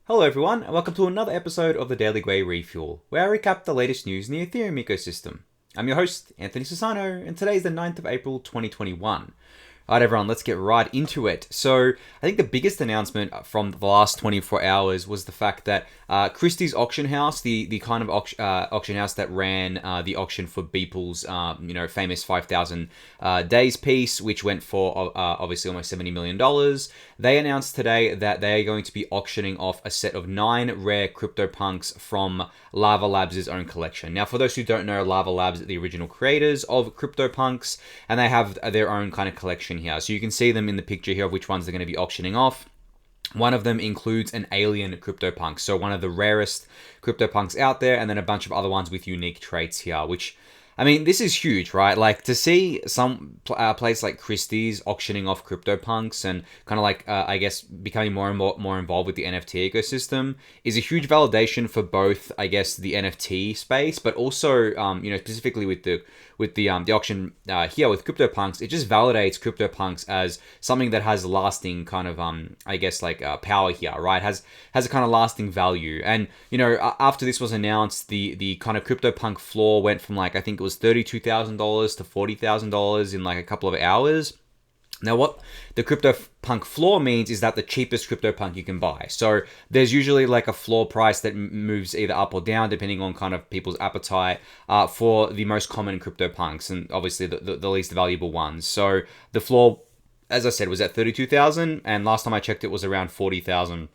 Hello everyone, and welcome to another episode of the Daily Grey Refuel, where I recap the latest news in the Ethereum ecosystem. I'm your host, Anthony Sassano, and today is the 9th of April 2021. Alright everyone, let's get right into it. So, I think the biggest announcement from the last 24 hours was the fact that Christie's Auction House, the kind of auction house that ran the auction for Beeple's famous 5,000 days piece, which went for obviously almost $70 million, they announced today that they are going to be auctioning off a set of 9 rare CryptoPunks from Lava Labs' own collection. Now, for those who don't know, Lava Labs are the original creators of CryptoPunks, and they have their own kind of collection here. So you can see them in the picture here of which ones they're going to be auctioning off. One of them includes an alien CryptoPunk, so one of the rarest CryptoPunks out there, and then a bunch of other ones with unique traits here, which, I mean, this is huge, right? Like, to see some place like Christie's auctioning off CryptoPunks and kind of like, I guess, becoming more and more involved with the NFT ecosystem is a huge validation for both, I guess, the NFT space, but also, specifically with the auction here with CryptoPunks. It just validates CryptoPunks as something that has lasting kind of, power here, right? Has a kind of lasting value. And, after this was announced, the kind of CryptoPunk floor went from, like, I think it was $32,000 to $40,000 in like a couple of hours. Now, what the CryptoPunk floor means is that the cheapest CryptoPunk you can buy. So there's usually like a floor price that moves either up or down depending on kind of people's appetite for the most common CryptoPunks and obviously the least valuable ones. So the floor, as I said, was at 32,000, and last time I checked it was around 40,000.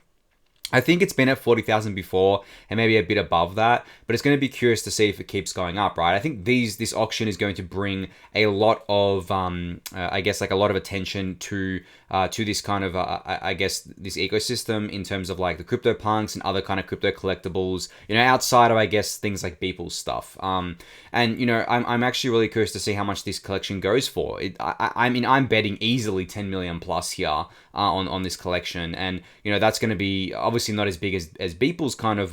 I think it's been at 40,000 before and maybe a bit above that, but it's going to be curious to see if it keeps going up, right? I think this auction is going to bring a lot of, a lot of attention to this kind of, this ecosystem in terms of like the CryptoPunks and other kind of crypto collectibles, outside of, I guess, things like Beeple's stuff. I'm actually really curious to see how much this collection goes for. I'm betting easily 10 million plus here on this collection, and that's going to be obviously not as big as Beeple's kind of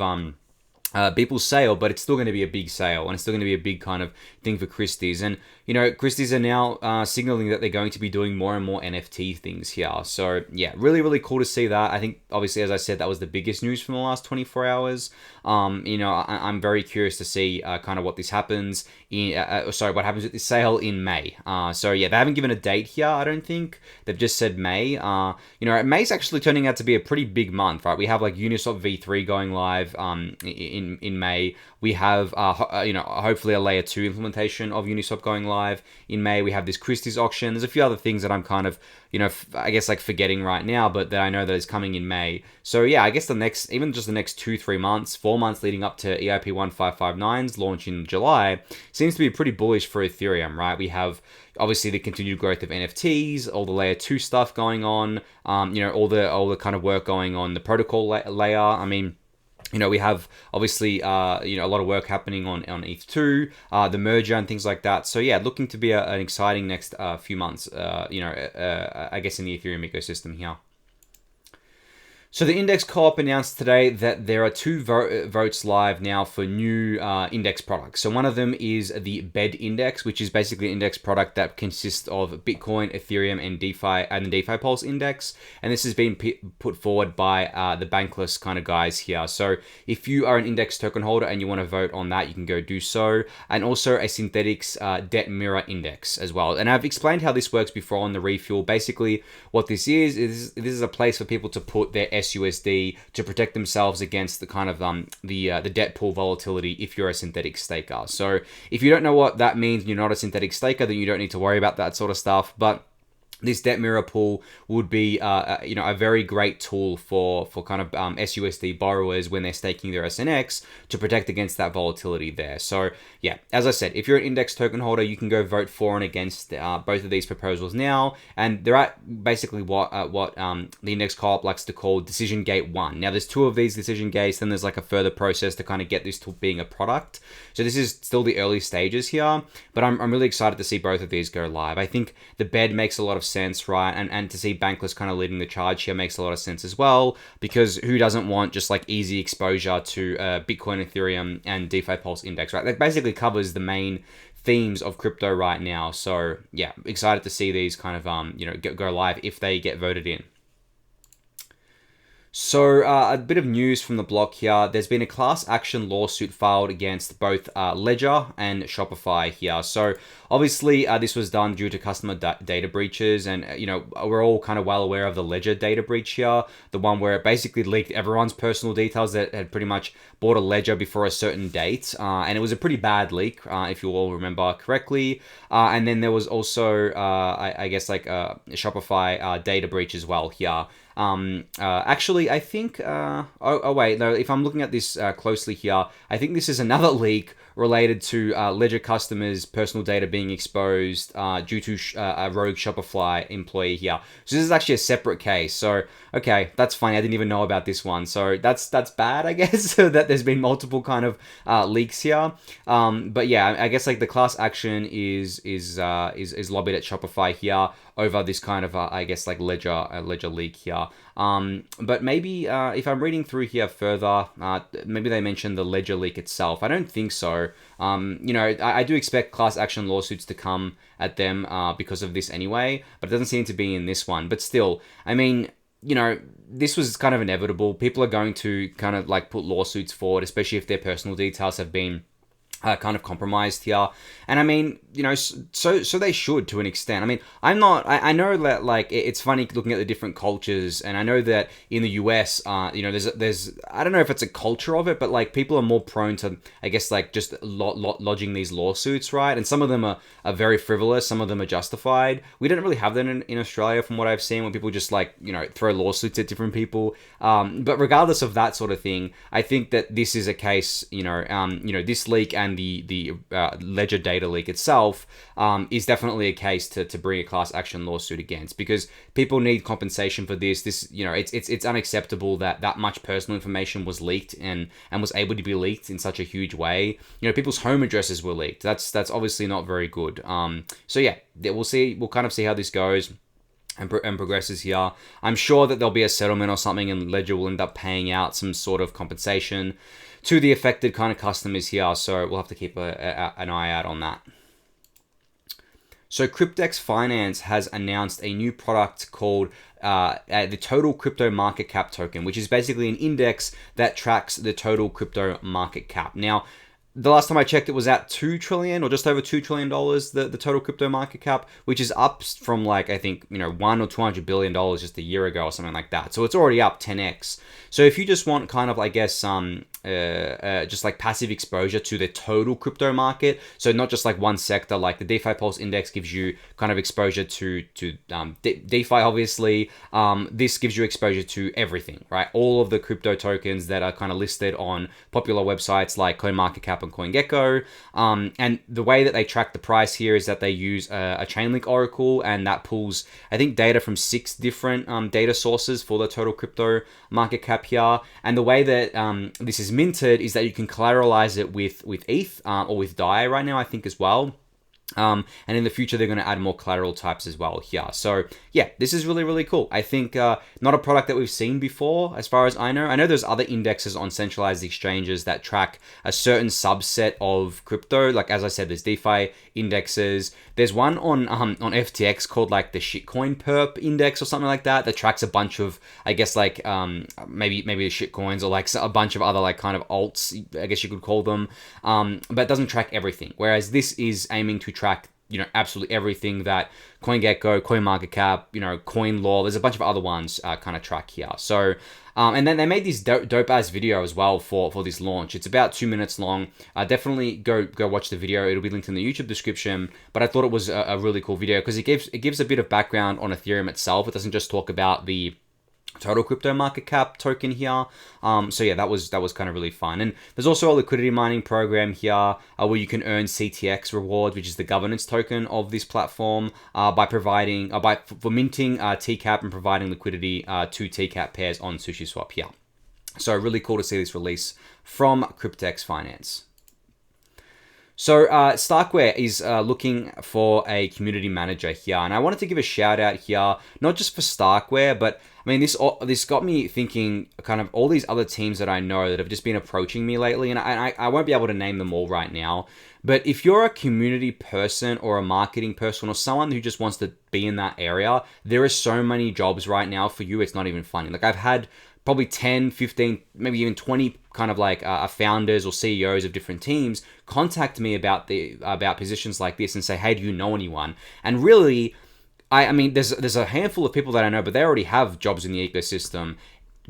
Beeple's sale, but it's still going to be a big sale, and it's still going to be a big kind of thing for Christie's. And Christie's are now signaling that they're going to be doing more and more NFT things here. So yeah, really, really cool to see that. I think obviously, as I said, that was the biggest news from the last 24 hours. I'm very curious to see kind of what this happens what happens with this sale in May. So yeah, they haven't given a date here, I don't think. They've just said May. May's actually turning out to be a pretty big month, right? We have like Uniswap V3 going live in May. We have hopefully a layer 2 implementation of Uniswap going live in May. We have this Christie's auction. There's a few other things that I'm kind of forgetting right now, but that I know that is coming in May. So yeah, I guess the next 2-3 months, 4 months leading up to EIP 1559's launch in July seems to be pretty bullish for Ethereum, right? We have obviously the continued growth of NFTs, all the layer 2 stuff going on, all the kind of work going on the protocol layer. I mean, we have obviously a lot of work happening on ETH2, the merger and things like that. So yeah, looking to be an exciting next few months. I guess in the Ethereum ecosystem here. So the Index Co-op announced today that there are 2 votes live now for new index products. So one of them is the BED index, which is basically an index product that consists of Bitcoin, Ethereum, and DeFi, and the DeFi Pulse index. And this has been put forward by the Bankless kind of guys here. So if you are an index token holder and you want to vote on that, you can go do so. And also a Synthetix Debt Mirror index as well. And I've explained how this works before on the Refuel. Basically, what this is this is a place for people to put their SUSD to protect themselves against the kind of the debt pool volatility if you're a synthetic staker. So if you don't know what that means, you're not a synthetic staker, then you don't need to worry about that sort of stuff. But this debt mirror pool would be, a very great tool for kind of SUSD borrowers when they're staking their SNX to protect against that volatility there. So yeah, as I said, if you're an index token holder, you can go vote for and against both of these proposals now, and they're at basically what the Index Co-op likes to call Decision Gate 1. Now there's 2 of these decision gates, then there's like a further process to kind of get this to being a product. So this is still the early stages here, but I'm really excited to see both of these go live. I think the BED makes a lot of sense, right? And to see Bankless kind of leading the charge here makes a lot of sense as well, because who doesn't want just like easy exposure to Bitcoin, Ethereum, and DeFi Pulse index, right? That basically covers the main themes of crypto right now. So yeah, excited to see these kind of go live if they get voted in. So, a bit of news from the block here. There's been a class action lawsuit filed against both Ledger and Shopify here. So, obviously, this was done due to customer data breaches, and we're all kind of well aware of the Ledger data breach here, the one where it basically leaked everyone's personal details that had pretty much bought a Ledger before a certain date, and it was a pretty bad leak, if you all remember correctly. And then there was also, I guess, like a Shopify data breach as well here. Actually, I think, wait, no, if I'm looking at this closely here, I think this is another leak related to Ledger customers' personal data being exposed due to a rogue Shopify employee here. So this is actually a separate case. So, okay, that's funny. I didn't even know about this one. So that's bad, I guess, that there's been multiple kind of leaks here. But yeah, I guess like the class action is lobbied at Shopify here over this kind of, I guess, like Ledger leak here. But maybe if I'm reading through here further, maybe they mentioned the Ledger leak itself. I don't think so. I do expect class action lawsuits to come at them because of this anyway, but it doesn't seem to be in this one. But still, I mean, this was kind of inevitable. People are going to kind of like put lawsuits forward, especially if their personal details have been kind of compromised here. And I mean, so they should, to an extent. I mean, I know that like it's funny looking at the different cultures, and I know that in the US, there's I don't know if it's a culture of it, but like people are more prone to, I guess, like just lodging these lawsuits, right? And some of them are very frivolous, some of them are justified. We don't really have that in Australia, from what I've seen, when people just like throw lawsuits at different people. But regardless of that sort of thing, I think that this is a case, this leak and the Ledger data leak itself is definitely a case to bring a class action lawsuit against, because people need compensation for this. It's unacceptable that much personal information was leaked and was able to be leaked in such a huge way. People's home addresses were leaked. That's obviously not very good. So yeah, we'll kind of see how this goes and progresses here. I'm sure that there'll be a settlement or something, and Ledger will end up paying out some sort of compensation to the affected kind of customers here. So we'll have to keep an eye out on that. So Cryptex Finance has announced a new product called the Total Crypto Market Cap Token, which is basically an index that tracks the total crypto market cap. Now, the last time I checked, it was at $2 trillion or just over $2 trillion, the total crypto market cap, which is up from like, I think, $1 or $200 billion just a year ago or something like that. So it's already up 10x. So if you just want kind of, I guess, just like passive exposure to the total crypto market, so not just like one sector, like the DeFi Pulse Index gives you kind of exposure to DeFi, obviously. This gives you exposure to everything, right? All of the crypto tokens that are kind of listed on popular websites like CoinMarketCap and CoinGecko. And the way that they track the price here is that they use a Chainlink Oracle, and that pulls, I think, data from 6 different data sources for the total crypto market cap here. And the way that this is minted is that you can collateralize it with ETH or with DAI right now, I think, as well. And in the future, they're going to add more collateral types as well here. So yeah, this is really, really cool. I think not a product that we've seen before, as far as I know. I know there's other indexes on centralized exchanges that track a certain subset of crypto. Like, as I said, there's DeFi indexes. There's one on FTX called like the Shitcoin Perp Index or something like that tracks a bunch of, I guess, like maybe the shitcoins or like a bunch of other like kind of alts, I guess you could call them. But it doesn't track everything. Whereas this is aiming to track absolutely everything that CoinGecko, CoinMarketCap, CoinLaw, there's a bunch of other ones kind of track here. So and then they made this dope ass video as well for this launch. It's about 2 minutes long. Definitely go watch the video. It'll be linked in the YouTube description. But I thought it was a really cool video because it gives a bit of background on Ethereum itself. It doesn't just talk about the total crypto market cap token here. So yeah, that was kind of really fun. And there's also a liquidity mining program here where you can earn CTX rewards, which is the governance token of this platform, by minting TCAP and providing liquidity to TCAP pairs on SushiSwap here. So really cool to see this release from Cryptex Finance. So Starkware is looking for a community manager here, and I wanted to give a shout out here, not just for Starkware, but I mean this got me thinking kind of all these other teams that I know that have just been approaching me lately, and I won't be able to name them all right now. But if you're a community person or a marketing person or someone who just wants to be in that area, there are so many jobs right now for you. It's not even funny. Like I've had probably 10, 15, maybe even 20 kind of like founders or CEOs of different teams contact me about positions like this and say, hey, do you know anyone? And really, I mean, there's a handful of people that I know, but they already have jobs in the ecosystem,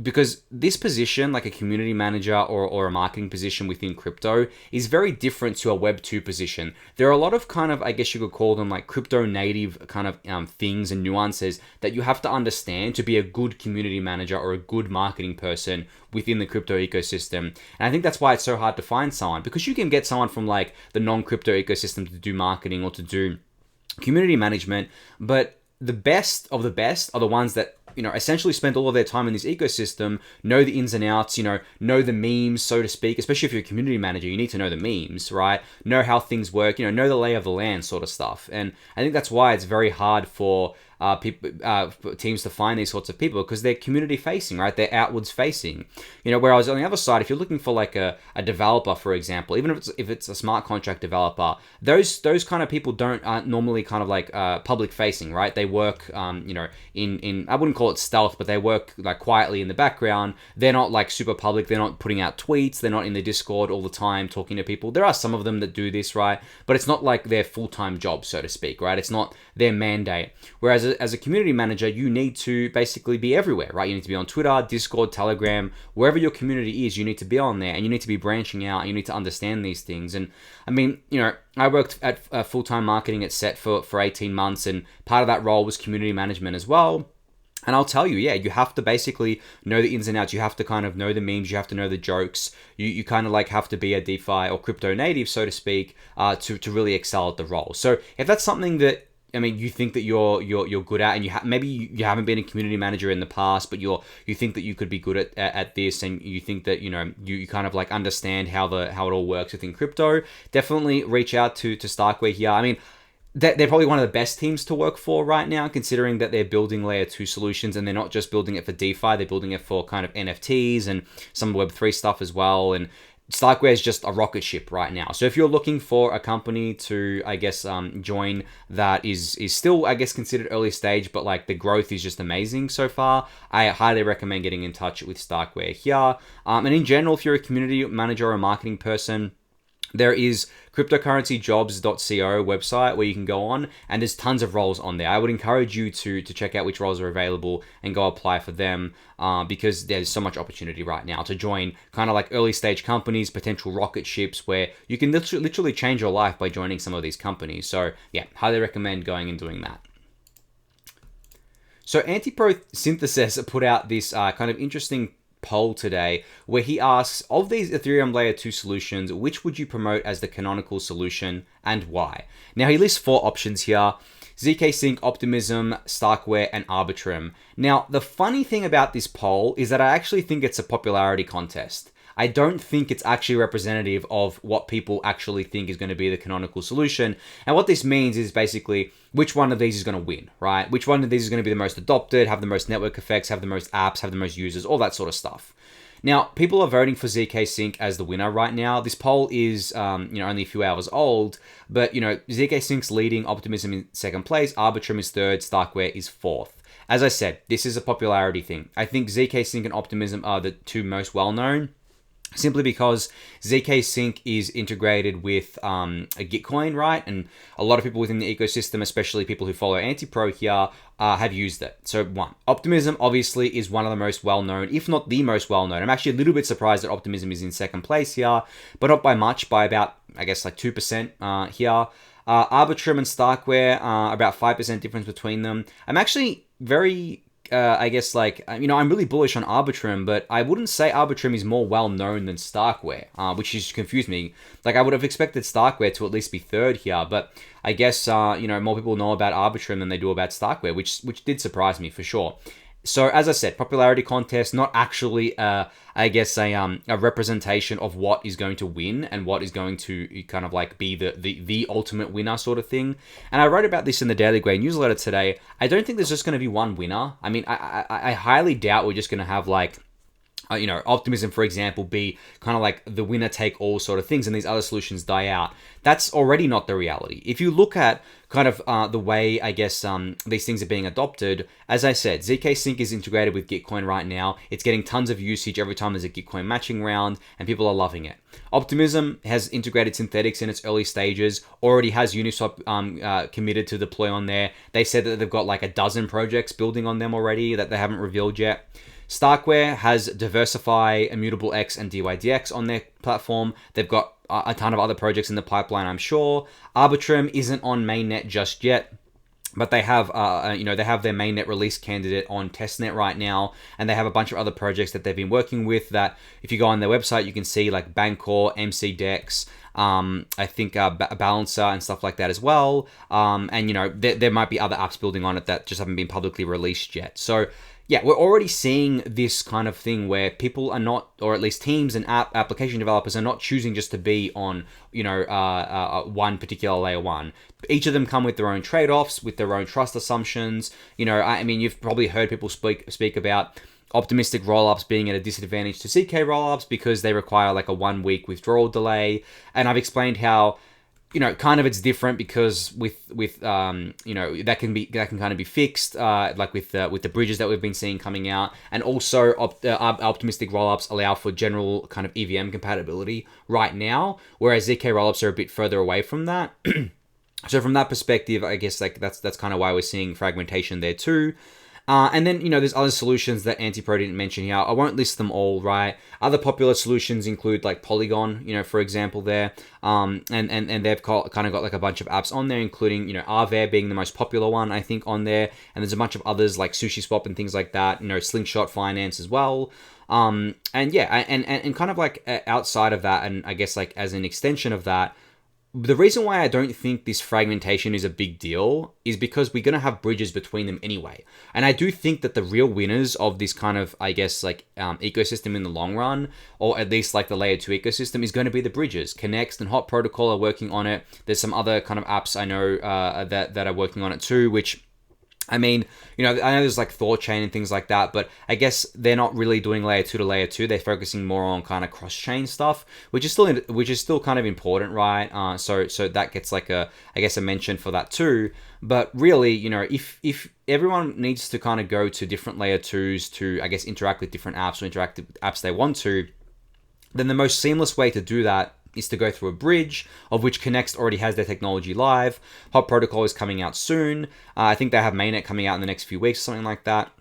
because this position, like a community manager or a marketing position within crypto, is very different to a Web 2 position. There are a lot of kind of, I guess you could call them like crypto native kind of things and nuances that you have to understand to be a good community manager or a good marketing person within the crypto ecosystem. And I think that's why it's so hard to find someone, because you can get someone from like the non-crypto ecosystem to do marketing or to do community management, but the best of the best are the ones that, you know, essentially spend all of their time in this ecosystem, know the ins and outs, you know the memes, so to speak. Especially if you're a community manager, you need to know the memes, right? Know how things work, know the lay of the land sort of stuff. And I think that's why it's very hard for teams to find these sorts of people, because they're community facing, right? They're outwards facing. Whereas on the other side, if you're looking for like a developer, for example, even if it's a smart contract developer, those kind of people aren't normally kind of like public facing, right? They work in I wouldn't call it stealth, but they work like quietly in the background. They're not like super public. They're not putting out tweets. They're not in the Discord all the time talking to people. There are some of them that do this, right? But it's not like their full-time job, so to speak, right? It's not their mandate. Whereas as a community manager, you need to basically be everywhere, right? You need to be on Twitter, Discord, Telegram, wherever your community is, you need to be on there, and you need to be branching out, and you need to understand these things. And I mean, I worked at full-time marketing at Set for 18 months, and part of that role was community management as well. And I'll tell you, you have to basically know the ins and outs. You have to kind of know the memes. You have to know the jokes. You kind of like have to be a DeFi or crypto native, so to speak, to really excel at the role. So if that's something that you think that you're good at, and maybe you haven't been a community manager in the past, but you think that you could be good at this, and you think that you kind of like understand how it all works within crypto, definitely reach out to Starkware here. I mean, they're probably one of the best teams to work for right now, considering that they're building layer 2 solutions, and they're not just building it for DeFi, they're building it for kind of NFTs and some Web3 stuff as well. And Starkware is just a rocket ship right now. So if you're looking for a company to, I guess, join that is still, I guess, considered early stage, but like the growth is just amazing so far, I highly recommend getting in touch with Starkware here. And in general, if you're a community manager or a marketing person, there is cryptocurrencyjobs.co website where you can go on, and there's tons of roles on there. I would encourage you to check out which roles are available and go apply for them, because there's so much opportunity right now to join kind of like early stage companies, potential rocket ships, where you can literally change your life by joining some of these companies. So yeah, highly recommend going and doing that. So Antipro Synthesis put out this kind of interesting poll today where he asks, of these Ethereum layer 2 solutions, which would you promote as the canonical solution and why? Now he lists 4 options here: ZK Sync, Optimism, Starkware, and Arbitrum. Now the funny thing about this poll is that I actually think it's a popularity contest. I don't think it's actually representative of what people actually think is going to be the canonical solution. And what this means is basically which one of these is going to win, right? Which one of these is going to be the most adopted, have the most network effects, have the most apps, have the most users, all that sort of stuff. Now, people are voting for ZK Sync as the winner right now. This poll is, only a few hours old, but, ZK Sync's leading, Optimism in second place, Arbitrum is third, Starkware is fourth. As I said, this is a popularity thing. I think ZK Sync and Optimism are the two most well-known, simply because ZK Sync is integrated with a Gitcoin, right? And a lot of people within the ecosystem, especially people who follow Antipro here, have used it. So one, Optimism obviously is one of the most well-known, if not the most well-known. I'm actually a little bit surprised that Optimism is in second place here, but not by much, by about, I guess, like 2% here. Arbitrum and Starkware, about 5% difference between them. I'm actually very... I'm really bullish on Arbitrum, but I wouldn't say Arbitrum is more well-known than Starkware, which is confused me. Like, I would have expected Starkware to at least be third here, but I guess, more people know about Arbitrum than they do about Starkware, which did surprise me for sure. So, as I said, popularity contest, not actually, a representation of what is going to win and what is going to kind of like be the ultimate winner sort of thing. And I wrote about this in the Daily Grey newsletter today. I don't think there's just going to be one winner. I mean, I highly doubt we're just going to have like Optimism, for example, be kind of like the winner take all sort of things, and these other solutions die out. That's already not the reality. If you look at kind of the way, I guess, these things are being adopted, as I said, ZK Sync is integrated with Gitcoin right now. It's getting tons of usage every time there's a Gitcoin matching round, and people are loving it. Optimism has integrated synthetics in its early stages, already has Uniswap committed to deploy on there. They said that they've got like a dozen projects building on them already that they haven't revealed yet. Starkware has Diversify, Immutable X, and DYDX on their platform. They've got a ton of other projects in the pipeline, I'm sure. Arbitrum isn't on mainnet just yet, but they have, they have their mainnet release candidate on testnet right now, and they have a bunch of other projects that they've been working with. That if you go on their website, you can see like Bancor, MCDEX. I think Balancer and stuff like that as well. There might be other apps building on it that just haven't been publicly released yet. So yeah, we're already seeing this kind of thing where people are not, or at least teams and application developers are not choosing just to be on, one particular layer one. Each of them come with their own trade-offs, with their own trust assumptions. You've probably heard people speak about optimistic rollups being at a disadvantage to ZK rollups because they require like a 1 week withdrawal delay. And I've explained how, kind of it's different because with that can kind of be fixed, like with the bridges that we've been seeing coming out, and also optimistic rollups allow for general kind of EVM compatibility right now, whereas ZK rollups are a bit further away from that. So from that perspective, I guess like that's kind of why we're seeing fragmentation there too. And then, there's other solutions that Antipro didn't mention here. I won't list them all, right? Other popular solutions include like Polygon, for example there. And they've kind of got like a bunch of apps on there, including, Aave being the most popular one, I think, on there. And there's a bunch of others like SushiSwap and things like that, Slingshot Finance as well. And kind of like outside of that, and I guess like as an extension of that, the reason why I don't think this fragmentation is a big deal is because we're going to have bridges between them anyway. And I do think that the real winners of this kind of, I guess, like ecosystem in the long run, or at least like the layer 2 ecosystem, is going to be the bridges. Connext and Hot Protocol are working on it. There's some other kind of apps I know that are working on it too, which I know there's like Thorchain and things like that, but I guess they're not really doing layer 2 to layer 2. They're focusing more on kind of cross-chain stuff, which is still kind of important, right? So that gets like a mention for that too. But really, if everyone needs to kind of go to different layer 2s to, I guess, interact with different apps or interact with apps they want to, then the most seamless way to do that is to go through a bridge, of which Connext already has their technology live. Hot Protocol is coming out soon. I think they have mainnet coming out in the next few weeks, something like that.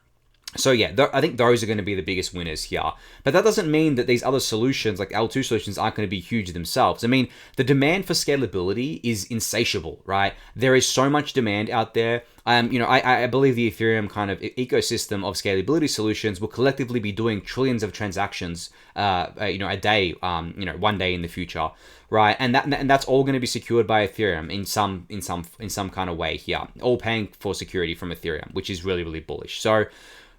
So yeah, I think those are going to be the biggest winners here. But that doesn't mean that these other solutions, like L2 solutions, aren't going to be huge themselves. I mean, the demand for scalability is insatiable, right? There is so much demand out there. I believe the Ethereum kind of ecosystem of scalability solutions will collectively be doing trillions of transactions, a day, one day in the future, right? And that's all going to be secured by Ethereum in some kind of way here, all paying for security from Ethereum, which is really, really bullish. So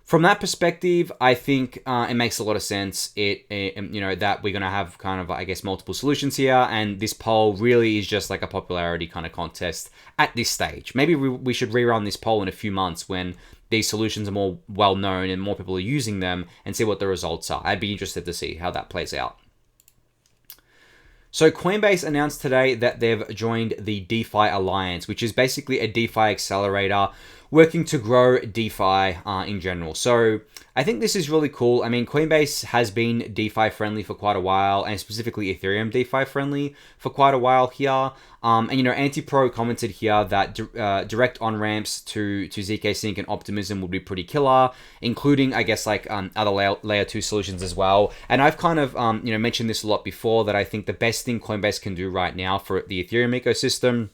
from that perspective, I think it makes a lot of sense. That we're gonna have kind of, I guess, multiple solutions here, and this poll really is just like a popularity kind of contest at this stage. Maybe we should rerun this poll in a few months when these solutions are more well known and more people are using them, and see what the results are. I'd be interested to see how that plays out. So Coinbase announced today that they've joined the DeFi Alliance, which is basically a DeFi accelerator working to grow DeFi in general. So I think this is really cool. I mean, Coinbase has been DeFi friendly for quite a while, and specifically Ethereum DeFi friendly for quite a while here. Antipro commented here that direct on-ramps to ZK Sync and Optimism would be pretty killer, including, I guess, like other layer 2 solutions as well. And I've kind of, mentioned this a lot before, that I think the best thing Coinbase can do right now for the Ethereum ecosystem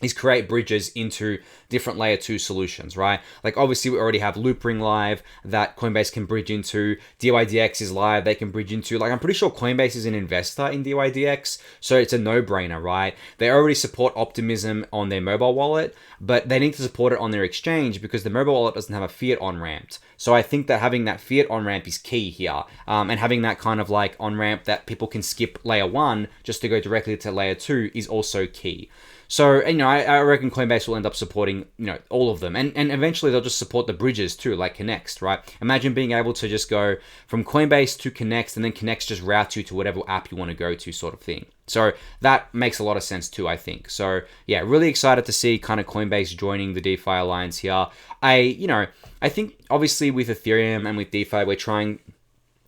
is create bridges into different layer 2 solutions, right? Like obviously we already have Loopring live that Coinbase can bridge into. DYDX is live, they can bridge into. Like I'm pretty sure Coinbase is an investor in DYDX, so it's a no-brainer, right? They already support Optimism on their mobile wallet, but they need to support it on their exchange because the mobile wallet doesn't have a fiat on-ramp. So I think that having that fiat on-ramp is key here, and having that kind of like on-ramp that people can skip layer 1 just to go directly to layer 2 is also key. So, I reckon Coinbase will end up supporting, all of them. And eventually they'll just support the bridges too, like Connext, right? Imagine being able to just go from Coinbase to Connext, and then Connext just routes you to whatever app you want to go to, sort of thing. So that makes a lot of sense too, I think. So yeah, really excited to see kind of Coinbase joining the DeFi Alliance here. I think obviously with Ethereum and with DeFi, we're trying,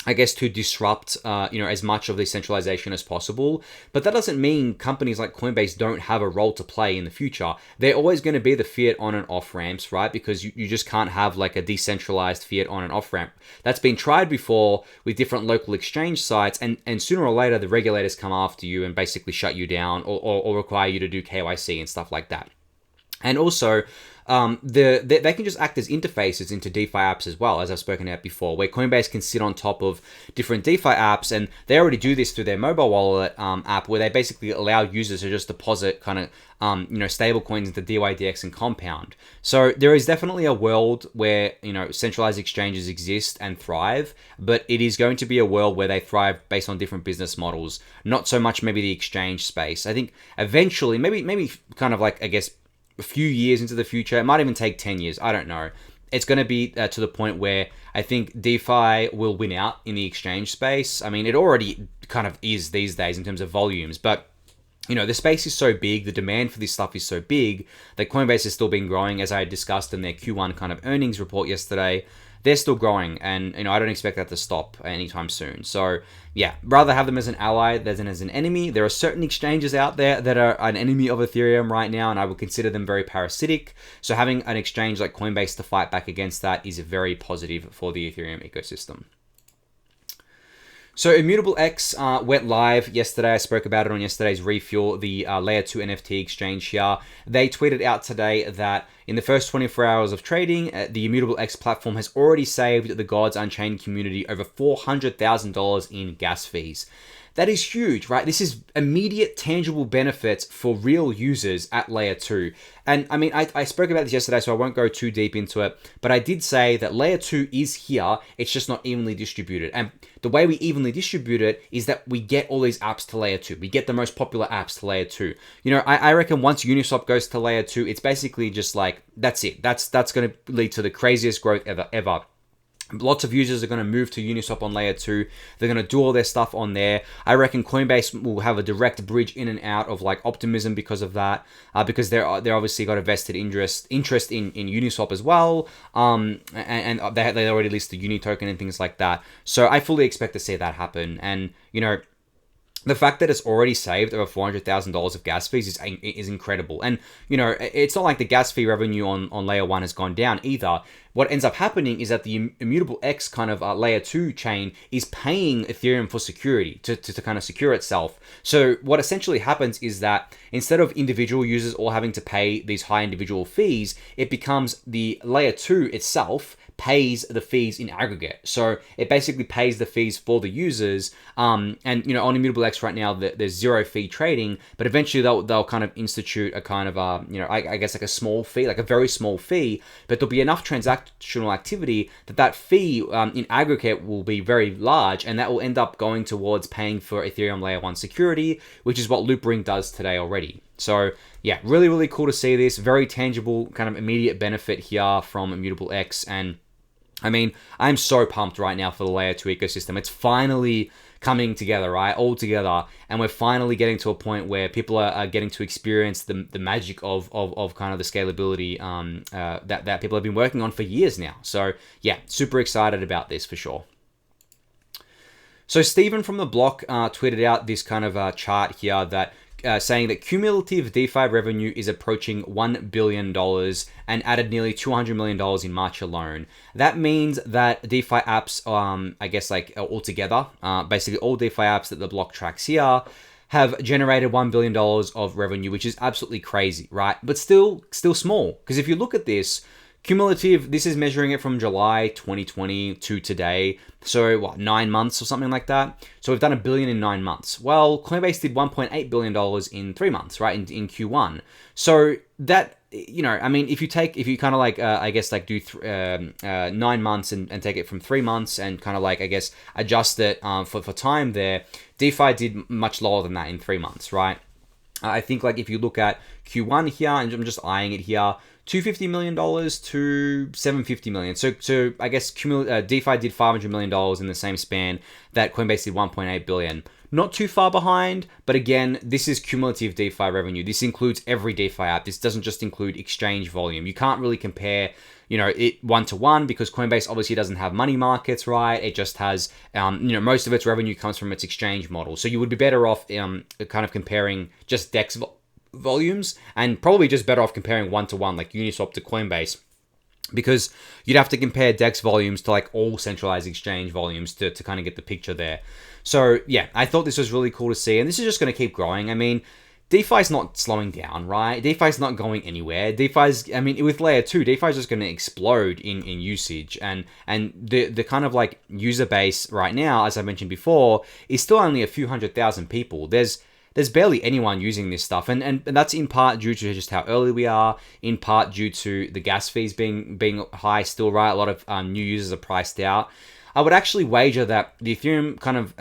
I guess, to disrupt, as much of the centralization as possible. But that doesn't mean companies like Coinbase don't have a role to play in the future. They're always going to be the fiat on and off ramps, right? Because you just can't have like a decentralized fiat on and off ramp. That's been tried before with different local exchange sites, and sooner or later the regulators come after you and basically shut you down or require you to do KYC and stuff like that. And also, they can just act as interfaces into DeFi apps as well, as I've spoken about before, where Coinbase can sit on top of different DeFi apps, and they already do this through their mobile wallet app, where they basically allow users to just deposit kind of stable coins into DYDX and Compound. So there is definitely a world where centralized exchanges exist and thrive, but it is going to be a world where they thrive based on different business models, not so much maybe the exchange space. I think eventually, maybe kind of like, I guess, a few years into the future, it might even take 10 years, I don't know. It's going to be to the point where I think DeFi will win out in the exchange space. I mean, it already kind of is these days in terms of volumes, but the space is so big, the demand for this stuff is so big that Coinbase has still been growing, as I discussed in their Q1 kind of earnings report yesterday. They're still growing, and I don't expect that to stop anytime soon. So yeah, rather have them as an ally than as an enemy. There are certain exchanges out there that are an enemy of Ethereum right now, and I would consider them very parasitic. So having an exchange like Coinbase to fight back against that is very positive for the Ethereum ecosystem. So Immutable X went live yesterday. I spoke about it on yesterday's Refuel, the Layer 2 NFT exchange here. They tweeted out today that in the first 24 hours of trading, the Immutable X platform has already saved the Gods Unchained community over $400,000 in gas fees. That is huge, right? This is immediate, tangible benefits for real users at Layer 2. And I mean, I spoke about this yesterday, so I won't go too deep into it, but I did say that Layer 2 is here, it's just not evenly distributed. And the way we evenly distribute it is that we get all these apps to Layer 2. We get the most popular apps to Layer 2. I reckon once Uniswap goes to Layer 2, it's basically just like, that's it. That's going to lead to the craziest growth ever. Lots of users are going to move to Uniswap on Layer 2. They're going to do all their stuff on there. I reckon Coinbase will have a direct bridge in and out of like Optimism because of that, because they're obviously got a vested interest in Uniswap as well, and they already list the Uni token and things like that. So I fully expect to see that happen, and the fact that it's already saved over $400,000 of gas fees is incredible. And, it's not like the gas fee revenue on Layer 1 has gone down either. What ends up happening is that the Immutable X kind of Layer 2 chain is paying Ethereum for security to kind of secure itself. So what essentially happens is that instead of individual users all having to pay these high individual fees, it becomes the Layer 2 itself pays the fees in aggregate. So it basically pays the fees for the users. And on Immutable X right now, there's zero fee trading, but eventually they'll kind of institute a kind of I guess like a small fee, like a very small fee, but there'll be enough transactional activity that fee in aggregate will be very large, and that will end up going towards paying for Ethereum Layer 1 security, which is what Loopring does today already. So yeah, really, really cool to see this. Very tangible kind of immediate benefit here from Immutable X. And I mean, I'm so pumped right now for the Layer 2 ecosystem. It's finally coming together, right? All together. And we're finally getting to a point where people are getting to experience the magic of kind of the scalability that people have been working on for years now. So yeah, super excited about this for sure. So Stephen from The Block tweeted out this kind of chart here that saying that cumulative DeFi revenue is approaching $1 billion and added nearly $200 million in March alone. That means that DeFi apps, I guess like altogether, basically all DeFi apps that The Block tracks here have generated $1 billion of revenue, which is absolutely crazy, right? But still small. Because if you look at this, cumulative, this is measuring it from July 2020 to today. So what, 9 months or something like that? So we've done $1 billion in 9 months. Well, Coinbase did $1.8 billion in 3 months, right? In Q1. So that, I mean, if you kind of like, I guess like do 9 months and take it from 3 months and kind of like, I guess, adjust it for time there, DeFi did much lower than that in 3 months, right? I think like if you look at Q1 here, and I'm just eyeing it here, $250 million to $750 million. So I guess DeFi did $500 million in the same span that Coinbase did $1.8 billion. Not too far behind, but again, this is cumulative DeFi revenue. This includes every DeFi app. This doesn't just include exchange volume. You can't really compare, it one-to-one because Coinbase obviously doesn't have money markets, right? It just has, most of its revenue comes from its exchange model. So you would be better off kind of comparing just DEX volumes, and probably just better off comparing one-to-one like Uniswap to Coinbase, because you'd have to compare DEX volumes to like all centralized exchange volumes to kind of get the picture there. So yeah, I thought this was really cool to see, and this is just going to keep growing. I mean, DeFi's not slowing down, right? DeFi's not going anywhere. With layer 2, DeFi's just going to explode in usage, and the kind of like user base right now, as I mentioned before, is still only a few 100,000 people. There's barely anyone using this stuff, and that's in part due to just how early we are, in part due to the gas fees being high still, right? A lot of new users are priced out. I would actually wager that the Ethereum kind of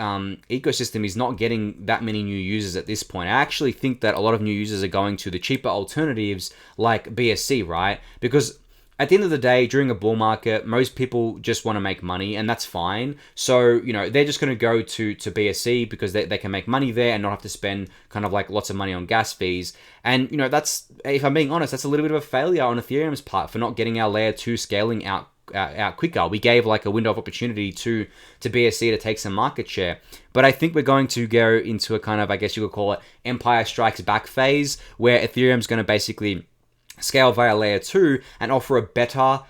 ecosystem is not getting that many new users at this point. I actually think that a lot of new users are going to the cheaper alternatives like BSC, right? Because at the end of the day, during a bull market, most people just want to make money, and that's fine. So, they're just going to go to BSC because they can make money there and not have to spend kind of like lots of money on gas fees. And, that's, if I'm being honest, that's a little bit of a failure on Ethereum's part for not getting our layer 2 scaling out quicker. We gave like a window of opportunity to BSC to take some market share. But I think we're going to go into a kind of, I guess you could call it, Empire Strikes Back phase, where Ethereum's going to basically scale via layer 2 and offer a better,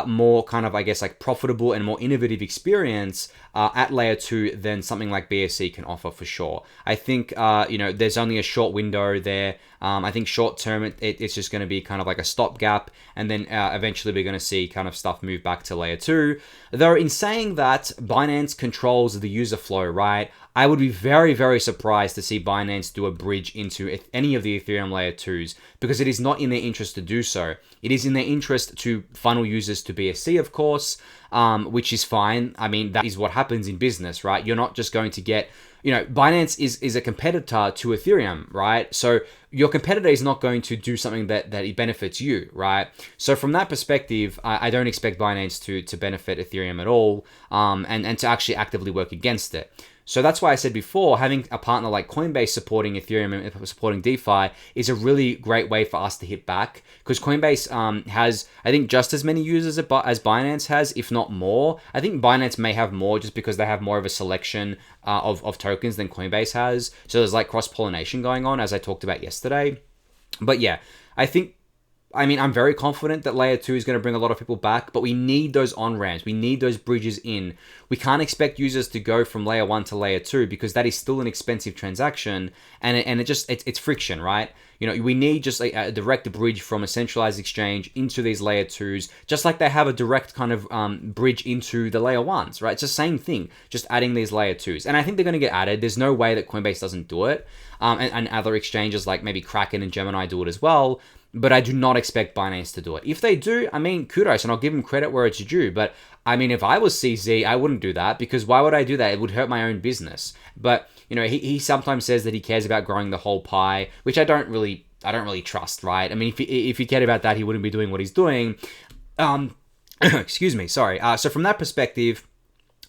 more kind of, I guess, like profitable and more innovative experience at layer 2 than something like BSC can offer for sure. I think, there's only a short window there. I think short term, it's just going to be kind of like a stopgap, and then eventually we're going to see kind of stuff move back to layer 2. Though in saying that, Binance controls the user flow, right? I would be very, very surprised to see Binance do a bridge into any of the Ethereum layer 2s, because it is not in their interest to do so. It is in their interest to funnel users to BSC, of course, which is fine. I mean, that is what happens in business, right? You're not just going to get, Binance is a competitor to Ethereum, right? So your competitor is not going to do something that it benefits you, right? So from that perspective, I don't expect Binance to benefit Ethereum at all, and to actually actively work against it. So that's why I said before, having a partner like Coinbase supporting Ethereum and supporting DeFi is a really great way for us to hit back, because Coinbase has, I think, just as many users as Binance has, if not more. I think Binance may have more just because they have more of a selection of tokens than Coinbase has. So there's like cross-pollination going on, as I talked about yesterday. But yeah, I'm very confident that layer 2 is going to bring a lot of people back, but we need those on-ramps. We need those bridges in. We can't expect users to go from layer 1 to layer 2 because that is still an expensive transaction, and it's friction, right? We need just a direct bridge from a centralized exchange into these layer 2s, just like they have a direct kind of bridge into the layer 1s, right? It's the same thing, just adding these layer 2s. And I think they're going to get added. There's no way that Coinbase doesn't do it, and other exchanges like maybe Kraken and Gemini do it as well. But I do not expect Binance to do it. If they do, kudos, and I'll give them credit where it's due. But if I was CZ, I wouldn't do that, because why would I do that? It would hurt my own business. But he sometimes says that he cares about growing the whole pie, which I don't really trust, right? If he cared about that, he wouldn't be doing what he's doing. Excuse me, sorry. So from that perspective,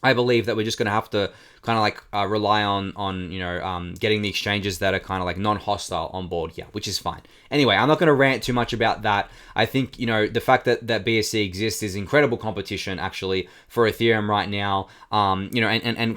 I believe that we're just going to have to kind of like rely on getting the exchanges that are kind of like non-hostile on board here, which is fine. Anyway, I'm not going to rant too much about that. I think, the fact that BSC exists is incredible competition actually for Ethereum right now, and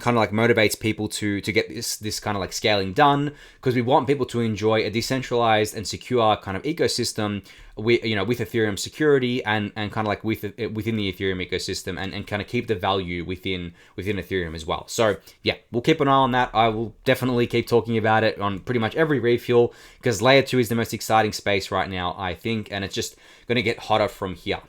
kind of like motivates people to get this kind of like scaling done, because we want people to enjoy a decentralized and secure kind of ecosystem with Ethereum security and kind of like within the Ethereum ecosystem, and kind of keep the value within Ethereum as well. So yeah, we'll keep an eye on that. I will definitely keep talking about it on pretty much every refuel, because layer 2 is the most exciting space right now, I think, and it's just going to get hotter from here.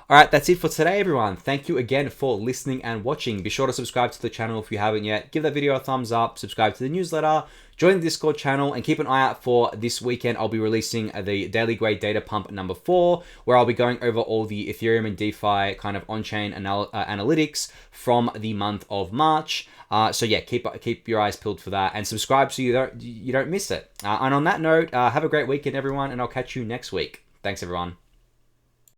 All right, that's it for today, everyone. Thank you again for listening and watching. Be sure to subscribe to the channel if you haven't yet. Give that video a thumbs up, subscribe to the newsletter, join the Discord channel, and keep an eye out for this weekend. I'll be releasing the Daily Grey Data Pump number 4, where I'll be going over all the Ethereum and DeFi kind of on-chain analytics from the month of March. So yeah, keep your eyes peeled for that, and subscribe so you don't miss it. And on that note, have a great weekend, everyone, and I'll catch you next week. Thanks, everyone.